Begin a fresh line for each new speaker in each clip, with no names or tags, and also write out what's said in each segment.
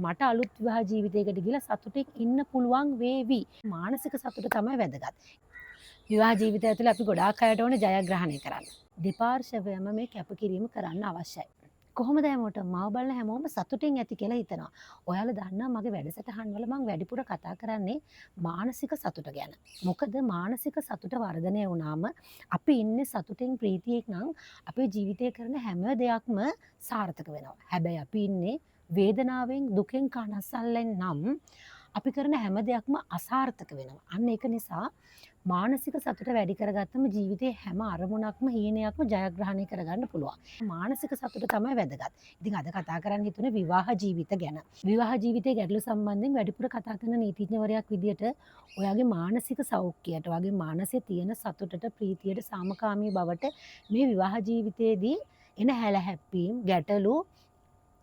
මට අලුත් විවාහ ජීවිතයකට ගිහලා සතුටින් ඉන්න පුළුවන් වේවි. මානසික සතුට තමයි වැදගත්. විවාහ ජීවිතය ඇතුළේ අපි ගොඩාක් අයට ඕනේ ජයග්‍රහණය කරන්න. දෙපාර්ශවයම මේ කැපකිරීම කරන්න අවශ්‍යයි. කොහොමද හැමෝටම මාව බලන හැමෝම සතුටින් ඇති කියලා හිතනවා. ඔයාලා දන්නා මගේ වැඩසටහන් වල මම වැඩිපුර කතා කරන්නේ මානසික සතුට ගැන. මොකද මානසික සතුට වර්ධනය වුණාම අපි ඉන්නේ සතුටින් ප්‍රීතියක් නම් අපේ ජීවිතේ කරන හැම දෙයක්ම සාර්ථක වෙනවා. හැබැයි අපි ඉන්නේ වේදනාවෙන් දුකෙන් කනස්සල්ලෙන් නම් අපි කරන හැම දෙයක්ම අසාර්ථක වෙනවා. අන්න ඒක නිසා මානසික සතුට වැඩි කරගත්තම ජීවිතේ හැම අරමුණක්ම හීනයක්ම ජයග්‍රහණය කරගන්න පුළුවන්. මානසික සතුට තමයි වැදගත්. ඉතින් අද කතා කරන්න හිතුනේ විවාහ ජීවිත ගැන. විවාහ ජීවිතයේ ගැටලු සම්බන්ධයෙන් වැඩිපුර කතා කරන නීතිඥවරයෙක් විදියට ඔයාගේ මානසික සෞඛ්‍යයට, ඔයාගේ මානසයේ තියෙන සතුටට, ප්‍රීතියට, සාමකාමී බවට මේ විවාහ ජීවිතයේදී එන හැලහැප්පීම්, ගැටලු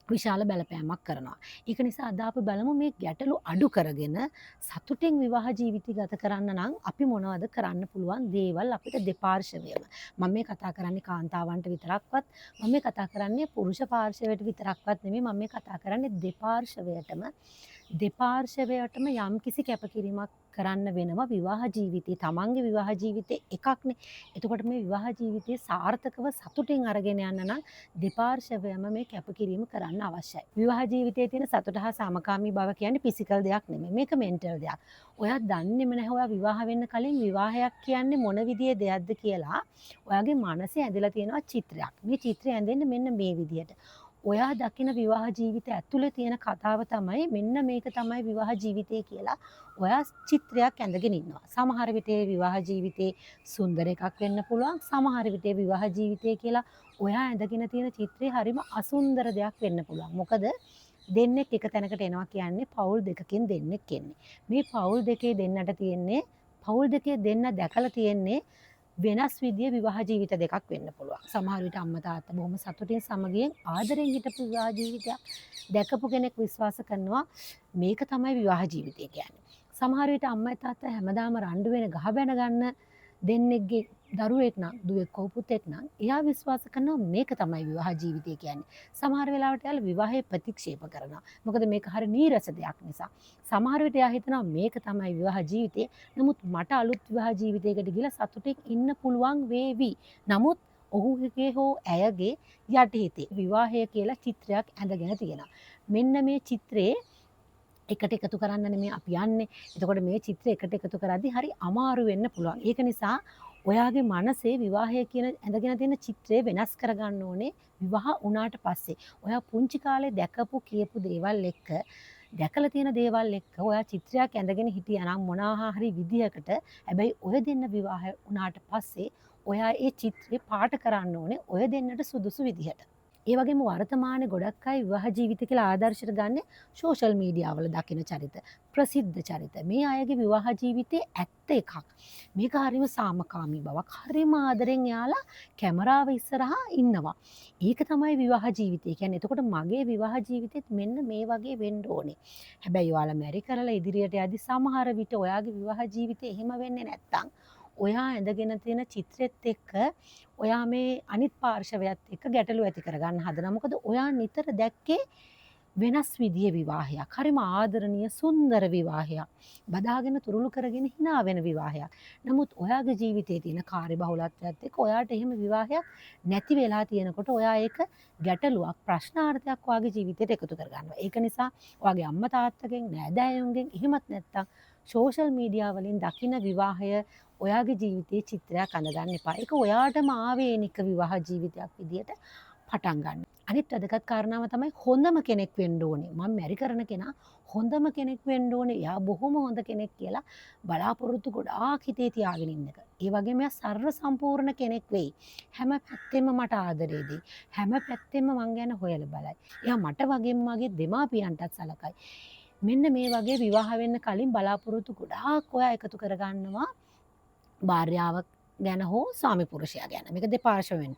විශාල බලපෑමක් කරනවා. ඒක නිසා අද අපි බලමු මේ ගැටලු අඩු කරගෙන සතුටින් විවාහ ජීවිතය ගත කරන්න නම් අපි මොනවද කරන්න පුළුවන් දේවල් අපිට දෙපාර්ශවයම. මම මේ කතා කරන්නේ කාන්තාවන්ට විතරක්වත්, මම මේ කතා කරන්නේ පුරුෂ පාර්ශවයට විතරක්වත් නෙමෙයි, මම මේ කතා කරන්නේ දෙපාර්ශවයටම යම්කිසි කැපකිරීමක් කරන්න වෙනවා විවාහ ජීවිතේ. තමන්ගේ විවාහ ජීවිතේ එකක්නේ. එතකොට මේ විවාහ ජීවිතේ සාර්ථකව සතුටින් අරගෙන යන්න නම් දෙපාර්ශවයම මේ කැපකිරීම කරන්න අවශ්‍යයි. විවාහ ජීවිතයේ තියෙන සතුට හා සාමකාමී බව කියන්නේ ෆිසිකල් දෙයක් නෙමෙයි. මේක මෙන්ටල් දෙයක්. ඔයා දන්නේම නැහැ ඔයා විවාහ වෙන්න කලින් විවාහයක් කියන්නේ මොන විදිහේ දෙයක්ද කියලා. ඔයාගේ මනසේ ඇඳලා තියෙනවා චිත්‍රයක්. මේ චිත්‍රය ඇඳෙන්නේ මෙන්න මේ විදිහට. ඔයා දකින විවාහ ජීවිතය ඇතුලේ තියෙන කතාව තමයි මෙන්න මේක තමයි විවාහ ජීවිතය කියලා ඔයා චිත්‍රයක් ඇඳගෙන ඉන්නවා. සමහර විට විවාහ ජීවිතේ සුන්දර එකක් වෙන්න පුළුවන්. සමහර විට විවාහ ජීවිතය කියලා ඔයා ඇඳගෙන තියෙන චිත්‍රය හරිම අසුන්දර දෙයක් වෙන්න පුළුවන්. මොකද දෙන්නෙක් එක තැනකට එනවා කියන්නේ පවුල් දෙකකින් දෙන්නෙක් එන්නේ. මේ පවුල් දෙකේ දෙන්නට තියෙන්නේ පවුල් දෙකේ දෙන්න දැකලා තියෙන්නේ වෙනස් විදිය විවාහ ජීවිත දෙකක් වෙන්න පුළුවන්. සමහර විට අම්මා තාත්තා බොහොම සතුටින් සමගියෙන් ආදරෙන් හිටපු විවාහ ජීවිතයක් දැකපු කෙනෙක් විශ්වාස කරනවා මේක තමයි විවාහ ජීවිතය කියන්නේ. සමහර විට අම්මා තාත්තා හැමදාම රණ්ඩු වෙන ගහ බැන ගන්න දෙන්නෙක්ගේ දරුවෙක් නම් දුවෙක් හෝ පුතෙක් නම් එයා විශ්වාස කරනවා මේක තමයි විවාහ ජීවිතය කියන්නේ. සමහර වෙලාවට එයාලා විවාහය ප්‍රතික්ෂේප කරනවා. මොකද මේක හරි නීරස දෙයක් නිසා. සමහර විට එයා හිතනවා මේක තමයි විවාහ ජීවිතය. නමුත් මට අලුත් විවාහ ජීවිතයකට ගිහලා සතුටින් ඉන්න පුළුවන් වේවි. නමුත් ඔහුගේ හෝ ඇයගේ යටිහිතේ විවාහය කියලා චිත්‍රයක් ඇඳගෙන තියෙනවා. මෙන්න මේ චිත්‍රයේ එකට එකතු කරන්න නෙමෙයි අපි යන්නේ. එතකොට මේ චිත්‍රය එකට එකතු කරද්දී හරි අමාරු වෙන්න පුළුවන්. ඒක නිසා ඔයාගේ මනසේ විවාහය කියන ඇඳගෙන තියෙන චිත්‍රය වෙනස් කරගන්න ඕනේ විවාහ වුණාට පස්සේ. ඔයා පුංචි කාලේ දැකපු කියපු දේවල් එක්ක දැකලා තියෙන දේවල් එක්ක ඔයා චිත්‍රයක් ඇඳගෙන හිටියා නම් මොනවා හරි විදියකට හැබැයි ඔය දෙන්න විවාහය වුණාට පස්සේ ඔයා ඒ චිත්‍රේ පාට කරන්න ඕනේ ඔය දෙන්නට සුදුසු විදිහට. ඒ වගේම වර්තමානයේ ගොඩක් අය විවාහ ජීවිත කියලා ආදර්ශයට ගන්න සෝෂල් මීඩියා වල දකින චරිත, ප්‍රසිද්ධ චරිත. මේ අයගේ විවාහ ජීවිතේ ඇත්ත එකක්. මේක හරිම සාමකාමී බවක්. හරිම ආදරෙන් යාලා කැමරාව ඉස්සරහා ඉන්නවා. ඒක තමයි විවාහ ජීවිතය කියන්නේ. එතකොට මගේ විවාහ ජීවිතෙත් මෙන්න මේ වගේ වෙන්න ඕනේ. හැබැයි ඔයාලා මැරි කරලා ඉදිරියට යද්දි සමහර විට ඔයාගේ විවාහ ජීවිතේ එහෙම වෙන්නේ නැත්තම් ඔයා ඇඳගෙන තියෙන චිත්‍රෙත් එක්ක ඔයා මේ අනිත් පාර්ශවයත් එක්ක ගැටලු ඇති කරගන්න හදනවා. මොකද ඔයා නිතර දැක්කේ වෙනස් විදිහේ විවාහයක්. හරිම ආදරණීය සුන්දර විවාහයක්. බදාගෙන තුරුළු කරගෙන hina වෙන විවාහයක්. නමුත් ඔයාගේ ජීවිතයේ තියෙන කාර්යබහුලත්වයත් එක්ක ඔයාට එහෙම විවාහයක් නැති වෙලා තියෙනකොට ඔයා ඒක ගැටලුවක් ප්‍රශ්නාර්ථයක් ඔයාගේ ජීවිතයට එකතු කරගන්නවා. ඒක නිසා ඔයාගේ අම්මා තාත්තගෙන් නෑදෑයන්ගෙන් එහෙමත් නැත්තම් සෝෂල් මීඩියා වලින් දකින විවාහය ඔයාගේ ජීවිතයේ චිත්‍රයක් අඳගන්න එපා. ඒක ඔයාටම ආවේනික විවාහ ජීවිතයක් විදියට පටන් ගන්න. අනිත් වැදගත් කාරණාව තමයි හොඳම කෙනෙක් වෙන්න ඕනේ. මම මැරි කරන කෙනා හොඳම කෙනෙක් වෙන්න ඕනේ. එයා බොහොම හොඳ කෙනෙක් කියලා බලාපොරොත්තු ගොඩාක් හිතේ තියාගෙන ඉන්න එක. ඒ වගේම එයා සර්ව සම්පූර්ණ කෙනෙක් වෙයි. හැම පැත්තෙම මට ආදරේ දෙයි. හැම පැත්තෙම මං ගැන හොයලා බලයි. එයා මට වගේම මගේ දෙමාපියන්ටත් සලකයි. මෙන්න මේ වගේ විවාහ වෙන්න කලින් බලාපොරොත්තු ගොඩාක් ඔයා එකතු කරගන්නවා. භාර්යාවක් ගැන හෝ ස්වාමි පුරුෂයා ගැන. මේක දෙපාර්ශ්වයෙන්.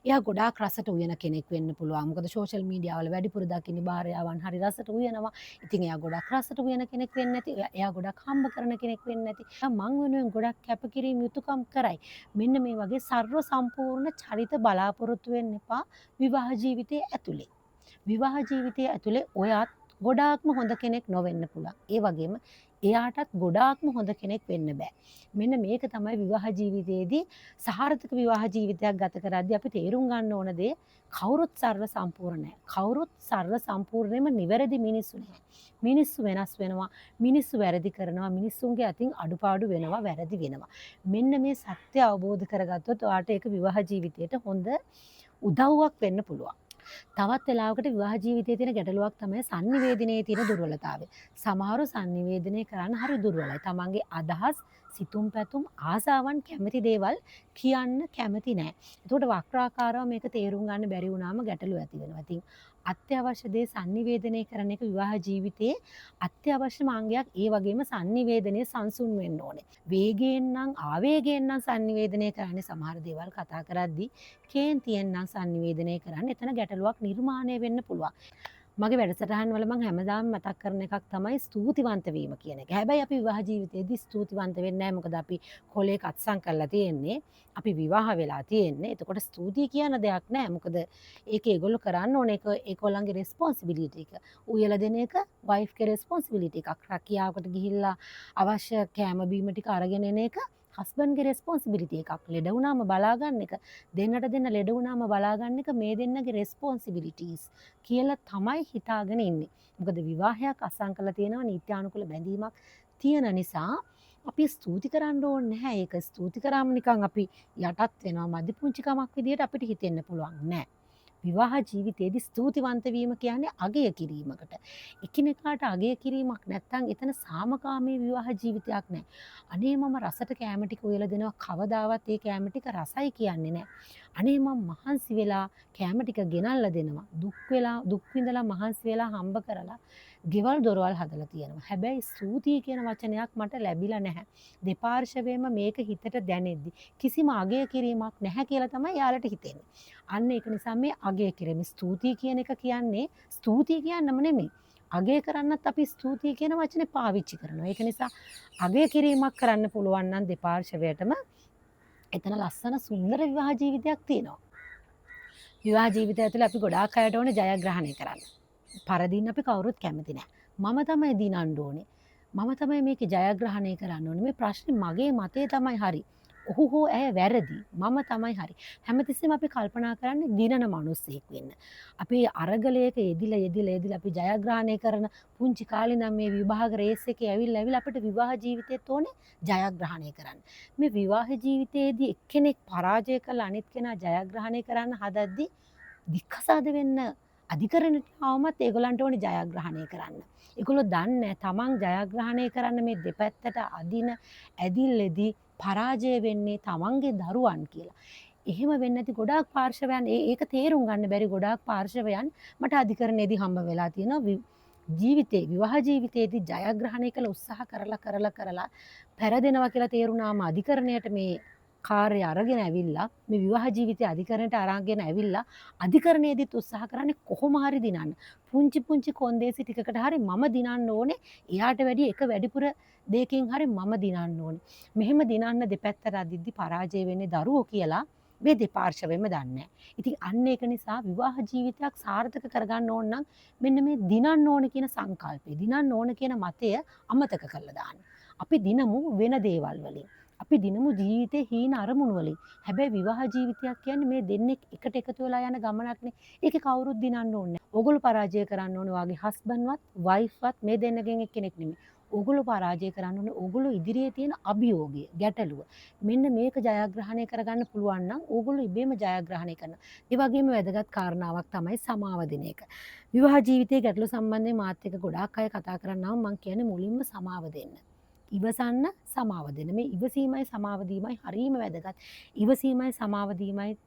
එයා ගොඩාක් රසට උයන කෙනෙක් වෙන්න පුළුවන්. මොකද සෝෂල් මීඩියා වල වැඩිපුර දකින්නේ භාර්යාවන් හරි රසට උයනවා. ඉතින් එයා ගොඩාක් රසට උයන කෙනෙක් වෙන්න නැති. එයා ගොඩාක් හම්බ කරන කෙනෙක් වෙන්න නැති. මං වෙනුවෙන් ගොඩාක් කැපකිරීම යුතුයකම් කරයි. මෙන්න මේ වගේ සර්ව සම්පූර්ණ චරිත බලාපොරොත්තු වෙන්න එපා විවාහ ජීවිතයේ ඇතුලේ. විවාහ ජීවිතයේ ඇතුලේ ඔයත් ගොඩාක්ම හොඳ කෙනෙක් නොවෙන්න පුළුවන්. ඒ වගේම එයාටත් ගොඩාක්ම හොඳ කෙනෙක් වෙන්න බෑ. මෙන්න මේක තමයි විවාහ ජීවිතයේදී සාර්ථක විවාහ ජීවිතයක් ගත කරද්දී අපි තේරුම් ගන්න ඕන දේ කවුරුත් සර්ව සම්පූර්ණ නැහැ. කවුරුත් සර්ව සම්පූර්ණයෙන්ම නිවැරදි මිනිස්සු නැහැ. මිනිස්සු වෙනස් වෙනවා. මිනිස්සු වැරදි කරනවා. මිනිස්සුන්ගේ අතින් අඩුපාඩු වෙනවා, වැරදි වෙනවා. මෙන්න මේ සත්‍ය අවබෝධ කරගත්තොත් ඔයාට ඒක විවාහ ජීවිතයට හොඳ උදව්වක් වෙන්න පුළුවන්. තවත් වෙලාවකට විවාහ ජීවිතයේ තියෙන ගැටලුවක් තමයි sannivedanaye තියෙන දුර්වලතාවය. සමහරව sannivedanaya කරන්න හරි දුර්වලයි. තමන්ගේ අදහස්, සිතුම් පැතුම්, ආසාවන් කැමති දේවල් කියන්න කැමති නැහැ. ඒකට වක්‍රාකාරව මේක තේරුම් ගන්න බැරි වුණාම ගැටලු ඇති වෙනවා. ඉතින් අත්‍යවශ්‍ය දේ sannivedanaya කරන එක විවාහ ජීවිතයේ අත්‍යවශ්‍යම අංගයක්. ඒ වගේම sannivedanaya සංසුන් වෙන්න ඕනේ. වේගයෙන් නම් ආවේගයෙන් නම් sannivedanaya කරන්නේ සමහර දේවල් කතා කරද්දී කේන්තියෙන් නම් sannivedanaya කරන්නේ එතන ගැටලුවක් නිර්මාණය වෙන්න පුළුවන්. මගේ වැඩසටහන් වල මම හැමදාම මතක් කරන එකක් තමයි ස්තුතිවන්ත වීම කියන එක. හැබැයි අපි විවාහ ජීවිතයේදී ස්තුතිවන්ත වෙන්නේ නැහැ. මොකද අපි කොලේක අත්සන් කරලා තියෙන්නේ. අපි විවාහ වෙලා තියෙන්නේ. එතකොට ස්තුතිය කියන දෙයක් නැහැ. මොකද ඒක ඒගොල්ලෝ කරන්න ඕනේ. ඒගොල්ලන්ගේ රෙස්පොන්සිබිලිටි එක. උයලා දෙන එක වයිෆ්ගේ රෙස්පොන්සිබිලිටි එකක්. රැකියාවකට ගිහිල්ලා අවශ්‍ය කෑම බීම ටික අරගෙන එන එක හස්බන්ඩ්ගේ රෙස්පොන්සිබිලිටි එකක්. ලෙඩ වුණාම බලා ගන්න එක, දෙන්නට දෙන්න ලෙඩ වුණාම බලා ගන්න එක මේ දෙන්නගේ රෙස්පොන්සිබිලිටීස් කියලා තමයි හිතාගෙන ඉන්නේ. මොකද විවාහයක් අසං කරලා තියෙනවා නීත්‍යානුකූල බැඳීමක් තියෙන නිසා අපි ස්තුති කරන්න ඕනේ නැහැ. ඒක ස්තුති කරාම නිකන් අපි යටත් වෙනවා මදි පුංචිකමක් විදියට අපිට හිතෙන්න පුළුවන් නෑ. විවාහ ජීවිතයේදී ස්තුතිවන්ත වීම කියන්නේ අගය කිරීමකට. එකිනෙකාට අගය කිරීමක් නැත්නම් එතන සාමකාමී විවාහ ජීවිතයක් නැහැ. අනේ මම රසට කැම ටික උයලා දෙනවා කවදාවත් ඒ කැම ටික රසයි කියන්නේ නැහැ. අනේ මම මහන්සි වෙලා කැම ටික ගෙනල්ලා දෙනවා. දුක් විඳලා මහන්සි වෙලා හම්බ කරලා ගෙවල් දොරවල් හදලා තියෙනවා. හැබැයි ස්තුතිය කියන වචනයක් මට ලැබිලා නැහැ. දෙපාර්ශවයෙන්ම මේක හිතට දැනෙද්දි කිසිම අගය කිරීමක් නැහැ කියලා තමයි යාළට හිතෙන්නේ. අන්න ඒක නිසා මේ අගය කිරීම ස්තුතිය කියන එක කියන්නේ ස්තුතිය කියන්නම නෙමෙයි. අගය කරන්නත් අපි ස්තුතිය කියන වචනේ පාවිච්චි කරනවා. ඒක නිසා අගය කිරීමක් කරන්න පුළුවන් නම් දෙපාර්ශවයටම එතන ලස්සන සුන්දර විවාහ ජීවිතයක් තියෙනවා. විවාහ ජීවිතය ඇතුළේ අපි ගොඩාක් අයට ඕනේ ජයග්‍රහණය කරන්න. පරදින්න අපි කවුරුත් කැමති නැහැ. මම තමයි දිනන්න ඕනේ. මම තමයි මේක ජයග්‍රහණය කරන්න ඕනේ. මේ ප්‍රශ්නේ මගේ මතේ තමයි හරි. ඔහු හෝ ඇය වැරදි. මම තමයි හරි. හැමතිස්සෙම අපි කල්පනා කරන්නේ දිනන මිනිස්සෙක් වෙන්න. අපි අරගලයක යෙදිලා අපි ජයග්‍රහණය කරන පුංචි කාලේ නම් මේ විභාග රේස් එකේ ඇවිල්ලා අපිට විවාහ ජීවිතෙත් ඕනේ ජයග්‍රහණය කරන්න. මේ විවාහ ජීවිතයේදී එක්කෙනෙක් පරාජය කළා අනිත් කෙනා ජයග්‍රහණය කරන්න හදද්දී දික්කසාද වෙන්න අධිකරණයට ආවමත් ඒගොල්ලන්ට ඕනේ ජයග්‍රහණය කරන්න. ඒගොල්ලෝ දන්නේ තමන් ජයග්‍රහණය කරන්න මේ දෙපැත්තට අදින ඇදිල්ලේදී පරාජය වෙන්නේ තමන්ගේ දරුවන් කියලා. එහෙම වෙන්නේ නැති ගොඩාක් පාර්ශවයන් ඒක තේරුම් ගන්න බැරි ගොඩාක් පාර්ශවයන් මට අධිකරණයේදී හම්බ වෙලා තියෙනවා. ජීවිතේ විවාහ ජීවිතයේදී ජයග්‍රහණය කළ උත්සාහ කරලා පෙරදෙනවා කියලා තේරුණාම අධිකරණයට මේ කාර්ය අරගෙන ඇවිල්ලා මේ විවාහ ජීවිතය අධිකරණයට අරගෙන ඇවිල්ලා අධිකරණයේදීත් උත්සාහ කරන්නේ කොහොම හරි දිනන්න. පුංචි කොන්දේසි ටිකකට හරි මම දිනන්න ඕනේ. එයාට වැඩි එක වැඩිපුර දෙයකින් හරි මම දිනන්න ඕනේ. මෙහෙම දිනන්න දෙපැත්තට අදිද්දි පරාජය වෙන්නේ දරුවෝ කියලා මේ දෙපාර්ශවෙම දන්නේ. ඉතින් අන්න ඒක නිසා විවාහ ජීවිතයක් සාර්ථක කරගන්න ඕන නම් මෙන්න මේ දිනන්න ඕන කියන සංකල්පය, දිනන්න ඕන කියන මතය අමතක කරලා දාන්න. අපි දිනමු වෙන දේවල් වලින්. අපි දිනමු ජීවිතේ හීන අරමුණු වලින්. හැබැයි විවාහ ජීවිතයක් කියන්නේ මේ දෙන්නෙක් එකට එකතු වෙලා යන ගමනක්නේ. ඒකේ කවුරුත් දිනන්න ඕනේ නැහැ. ඕගොල්ලෝ පරාජය කරන්න ඕනේ වාගේ හස්බන්ඩ්වත් වයිෆ්වත් මේ දෙන්නගෙන් එක්කෙනෙක් නෙමෙයි. ඕගොල්ලෝ පරාජය කරන්න ඕනේ ඕගොල්ලෝ ඉදිරියේ තියෙන අභියෝගය, ගැටලුව. මෙන්න මේක ජයග්‍රහණය කරගන්න පුළුවන් නම් ඕගොල්ලෝ ඉබේම ජයග්‍රහණය කරනවා. ඒ වගේම වැදගත් කාරණාවක් තමයි සමාව දෙන එක. විවාහ ජීවිතයේ ගැටලු සම්බන්ධයෙන් මාත් එක්ක ගොඩාක් අය කතා කරනවා මම කියන්නේ මුලින්ම සමාව දෙන්න. ඉවසන්න සමාව දෙන. මේ ඉවසීමයි සමාව දීමයි හරීම වැදගත්. ඉවසීමයි සමාව දීමයි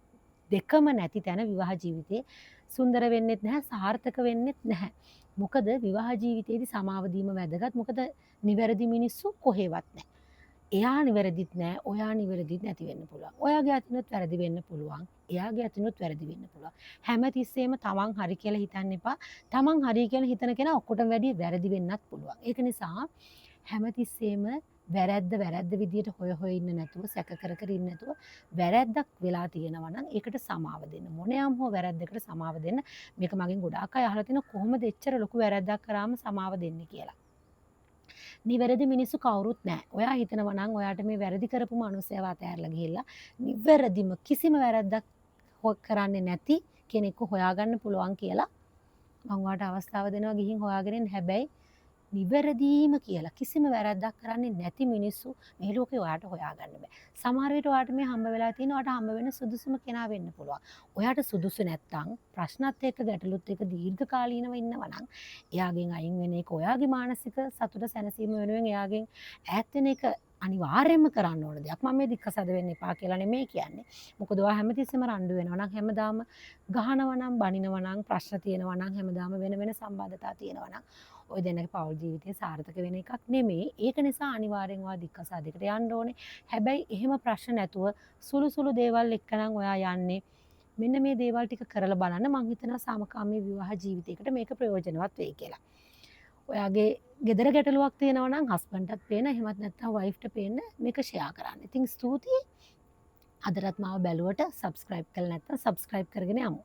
දෙකම නැති තැන විවාහ ජීවිතේ සුන්දර වෙන්නෙත් නැහැ, සාර්ථක වෙන්නෙත් නැහැ. මොකද විවාහ ජීවිතයේදී සමාව දීම වැදගත්. මොකද නිවැරදි මිනිස්සු කොහෙවත් නැහැ. එයා නිවැරදිත් නැහැ, ඔයා නිවැරදිත් නැති වෙන්න පුළුවන්. ඔයාගේ අතිනුත් වැරදි වෙන්න පුළුවන්. එයාගේ අතිනුත් වැරදි වෙන්න පුළුවන්. හැමතිස්සෙම තමන් හරි කියලා හිතන්න එපා. තමන් හරි කියලා හිතන කෙනා ඔක්කොටම වැඩිය වැරදි වෙන්නත් පුළුවන්. ඒක නිසා හැමතිස්සෙම වැරැද්ද විදියට හොය ඉන්න නැතුව සැක කර ඉන්න නැතුව වැරැද්දක් වෙලා තියෙනවා නම් ඒකට සමාව දෙන්න. මොනියම් හෝ වැරැද්දකට සමාව දෙන්න. මේක මගෙන් ගොඩාක් අය අහලා තිනවා කොහොමද එච්චර ලොකු වැරැද්දක් කරාම සමාව දෙන්නේ කියලා. නිවැරදි මිනිස්සු කවුරුත් නැහැ. ඔයා හිතනවා නම් ඔයාට මේ වැරදි කරපු මිනිස්සයව අතහැරලා ගිහිල්ලා නිවැරදිම කිසිම වැරැද්දක් කරන්නේ නැති කෙනෙක්ව හොයාගන්න පුළුවන් කියලා මම ඔයාට අවස්ථාව දෙනවා ගිහින් හොයාගෙන එන්න. හැබැයි නිවැරදීම කියලා කිසිම වැරැද්දක් කරන්නේ නැති මිනිස්සු මේ ලෝකේ ඔයාට හොයාගන්න බෑ. සමහර විට ඔයාට මේ හම්බ වෙලා තියෙන ඔයාට හම්බ වෙන සුදුසුම කෙනා වෙන්න පුළුවන්. ඔයාට සුදුසු නැත්තම් ප්‍රශ්නත් එක්ක ගැටලුත් එක්ක දීර්ඝකාලීනව ඉන්නවා නම් එයාගෙන් අයින් වෙන එක ඔයාගේ මානසික සතුට සැනසීම වෙනුවෙන් එයාගෙන් ඈත් වෙන එක අනිවාර්යයෙන්ම කරන්න ඕන දෙයක්. මම මේ දික්කසද වෙන්න එපා කියලා නෙමෙයි කියන්නේ. මොකද ඔයා හැමතිස්සෙම රණ්ඩු වෙනවා නම් හැමදාම ගහනවා නම් බනිනවා නම් ප්‍රශ්න තියෙනවා නම් හැමදාම වෙන සම්බන්ධතා තියෙනවා නම් ඔය දෙන්නගේ පෞල් ජීවිතය සාර්ථක වෙන එකක් නෙමෙයි. ඒක නිසා අනිවාර්යෙන් ඔයා දික්කසාදයකට යන්න ඕනේ. හැබැයි එහෙම ප්‍රශ්න නැතුව සුළු දේවල් එක්ක නම් ඔයා යන්නේ. මෙන්න මේ දේවල් ටික කරලා බලන්න. මං හිතනවා සාමකාමී විවාහ ජීවිතයකට මේක ප්‍රයෝජනවත් වෙයි කියලා. ඔයාගේ ගෙදර ගැටලුවක් තියෙනවා නම් හස්බන්ඩ්ටත් පේන, එහෙමත් නැත්නම් වයිෆ්ට පේන්න මේක ෂෙයා කරන්න. ඉතින් ස්තුතියි. අදටත් මාව බැලුවට සබ්ස්ක්‍රයිබ් කරලා නැත්නම් සබ්ස්ක්‍රයිබ් කරගෙන යමු.